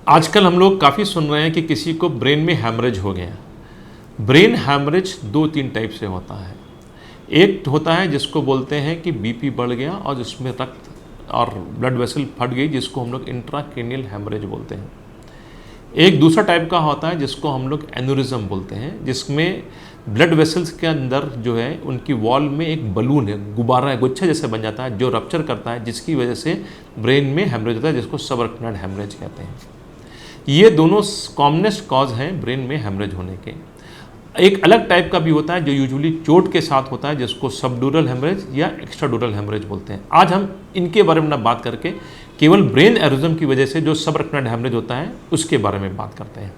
आजकल हम लोग काफ़ी सुन रहे हैं कि किसी को ब्रेन में हैमरेज हो गया। ब्रेन हैमरेज दो तीन टाइप से होता है। एक होता है जिसको बोलते हैं कि बीपी बढ़ गया और जिसमें रक्त और ब्लड वेसल फट गई, जिसको हम लोग इंट्राक्रेनियल हैमरेज बोलते हैं। एक दूसरा टाइप का होता है जिसको हम लोग एन्यूरिज्म बोलते हैं, जिसमें ब्लड वेसल्स के अंदर जो है उनकी वॉल में एक बलून है, गुब्बारा है, गुच्छा जैसे बन जाता है, जो रप्चर करता है, जिसकी वजह से ब्रेन में हैमरेज होता है, जिसको सबअरेक्नॉइड हैमरेज कहते हैं। ये दोनों कॉमनेस्ट कॉज हैं ब्रेन में हैमरेज होने के। एक अलग टाइप का भी होता है जो यूजुअली चोट के साथ होता है, जिसको सबड्यूरल हैमरेज या एक्स्ट्राड्यूरल हैमरेज बोलते हैं। आज हम इनके बारे में ना बात करके केवल ब्रेन एरिज्म की वजह से जो सबअरेक्नॉइड हैमरेज होता है उसके बारे में बात करते हैं।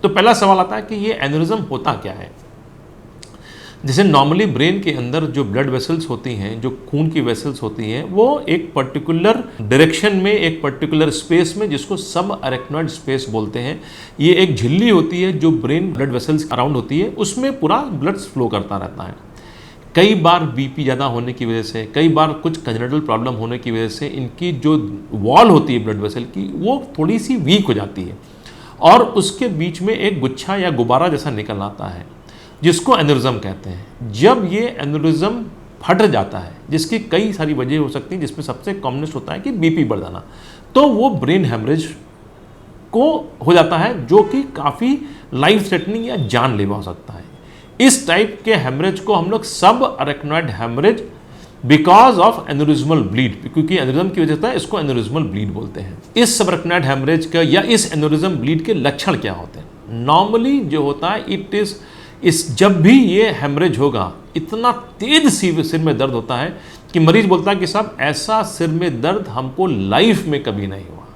तो पहला सवाल आता है कि ये एन्यूरिज्म होता क्या है। जैसे नॉर्मली ब्रेन के अंदर जो ब्लड वेसल्स होती हैं, जो खून की वेसल्स होती हैं, वो एक पर्टिकुलर डायरेक्शन में, एक पर्टिकुलर स्पेस में, जिसको सबअरेक्नॉइड स्पेस बोलते हैं, ये एक झिल्ली होती है जो ब्रेन ब्लड वेसल्स अराउंड होती है, उसमें पूरा ब्लड फ्लो करता रहता है। कई बार बीपी ज़्यादा होने की वजह से, कई बार कुछ कंजेनिटल प्रॉब्लम होने की वजह से इनकी जो वॉल होती है ब्लड वेसल की, वो थोड़ी सी वीक हो जाती है और उसके बीच में एक गुच्छा या गुब्बारा जैसा निकल आता है, जिसको एन्यूरिज्म कहते हैं। जब ये एन्यूरिज्म फट जाता है, जिसकी कई सारी वजह हो सकती हैं, जिसमें सबसे कॉमनेस्ट होता है कि बीपी बढ़ जाना, तो वो ब्रेन हैमरेज को हो जाता है, जो कि काफ़ी लाइफ थ्रेटनिंग या जानलेवा हो सकता है। इस टाइप के हैमरेज को हम लोग subarachnoid haemorrhage because of aneurysmal bleed, क्योंकि एन्यूरिज्म की वजह से इसको एन्यूरिज्मल ब्लीड बोलते हैं। इस सबअरेक्नॉइड हैमरेज का या इस एन्यूरिज्म ब्लीड के लक्षण क्या होते हैं? नॉर्मली जो होता है जब भी ये हैमरेज होगा, इतना तेज सिर में दर्द होता है कि मरीज बोलता है कि साहब ऐसा सिर में दर्द हमको लाइफ में कभी नहीं हुआ।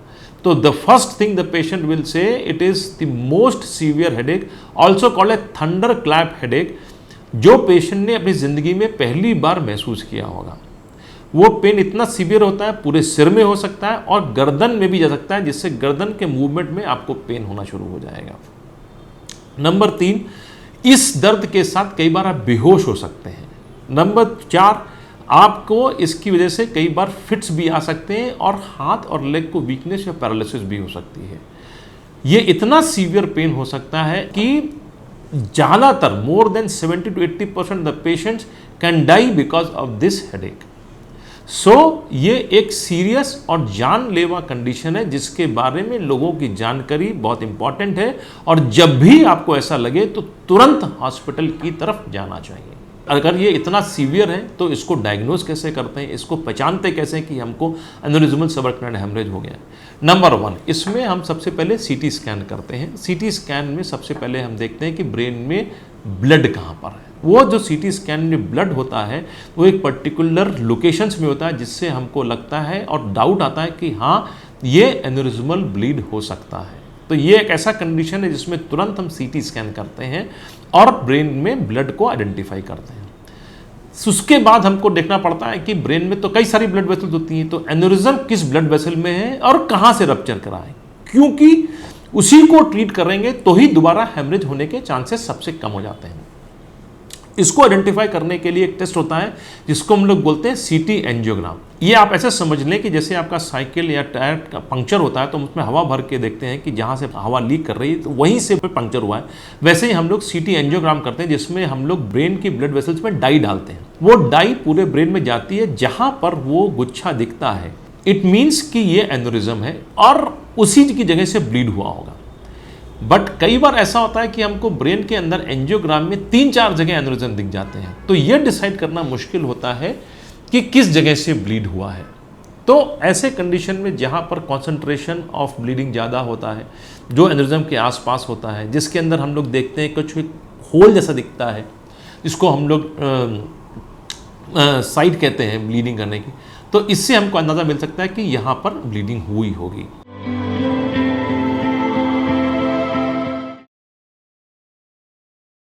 तो the first thing the patient will say it is the most severe headache, also called a thunder clap headache, जो पेशेंट ने अपनी जिंदगी में पहली बार महसूस किया होगा। वो पेन इतना सीवियर होता है, पूरे सिर में हो सकता है और गर्दन में भी जा सकता है, जिससे गर्दन के मूवमेंट में आपको पेन होना शुरू हो जाएगा। नंबर 3, इस दर्द के साथ कई बार आप बेहोश हो सकते हैं। नंबर 4, आपको इसकी वजह से कई बार फिट्स भी आ सकते हैं और हाथ और लेग को वीकनेस या पैरालिसिस भी हो सकती है। ये इतना सीवियर पेन हो सकता है कि ज़्यादातर more than 70 to 80% the patients can die because of this headache. So ये एक सीरियस और जानलेवा कंडीशन है, जिसके बारे में लोगों की जानकारी बहुत इंपॉर्टेंट है और जब भी आपको ऐसा लगे तो तुरंत हॉस्पिटल की तरफ जाना चाहिए। अगर ये इतना सीवियर है तो इसको डायग्नोज कैसे करते हैं, इसको पहचानते कैसे कि हमको एन्यूरिज्मल सबअरेक्नॉइड हैमरेज हो गया? नंबर 1, इसमें हम सबसे पहले सीटी स्कैन करते हैं। सीटी स्कैन में सबसे पहले हम देखते हैं कि ब्रेन में ब्लड कहाँ पर है। वो जो सीटी स्कैन में ब्लड होता है वो एक पर्टिकुलर लोकेशंस में होता है, जिससे हमको लगता है और डाउट आता है कि हाँ, ये एन्यूरिज्मल ब्लीड हो सकता है। तो ये एक ऐसा कंडीशन है जिसमें तुरंत हम सीटी स्कैन करते हैं और ब्रेन में ब्लड को आइडेंटिफाई करते हैं। उसके बाद हमको देखना पड़ता है कि ब्रेन में तो कई सारी ब्लड वेसल्स होती हैं, तो एन्यूरिज्म किस ब्लड वेसल में है और कहाँ से रप्चर करा है, क्योंकि उसी को ट्रीट करेंगे तो ही दोबारा हैमरेज होने के चांसेस सबसे कम हो जाते हैं। इसको आइडेंटिफाई करने के लिए एक टेस्ट होता है जिसको हम लोग बोलते हैं सीटी एंजियोग्राम। ये आप ऐसे समझ लें कि जैसे आपका साइकिल या टायर का पंक्चर होता है तो उसमें हवा भर के देखते हैं कि जहाँ से हवा लीक कर रही है तो वहीं से पंक्चर हुआ है। वैसे ही हम लोग सीटी एंजियोग्राम करते हैं, जिसमें हम लोग ब्रेन की ब्लड वेसल्स में डाई डालते हैं। वो डाई पूरे ब्रेन में जाती है, जहाँ पर वो गुच्छा दिखता है इट मीन्स कि ये एन्यूरिज्म है और उसी की जगह से ब्लीड हुआ होगा। बट कई बार ऐसा होता है कि हमको ब्रेन के अंदर एंजियोग्राम में 3-4 जगह एन्यूरिज्म दिख जाते हैं, तो ये डिसाइड करना मुश्किल होता है कि किस जगह से ब्लीड हुआ है। तो ऐसे कंडीशन में जहाँ पर कॉन्सेंट्रेशन ऑफ ब्लीडिंग ज़्यादा होता है, जो एन्यूरिज्म के आसपास होता है, जिसके अंदर हम लोग देखते हैं कुछ होल जैसा दिखता है, जिसको हम लोग साइट कहते हैं ब्लीडिंग करने की, तो इससे हमको अंदाज़ा मिल सकता है कि यहाँ पर ब्लीडिंग हुई होगी।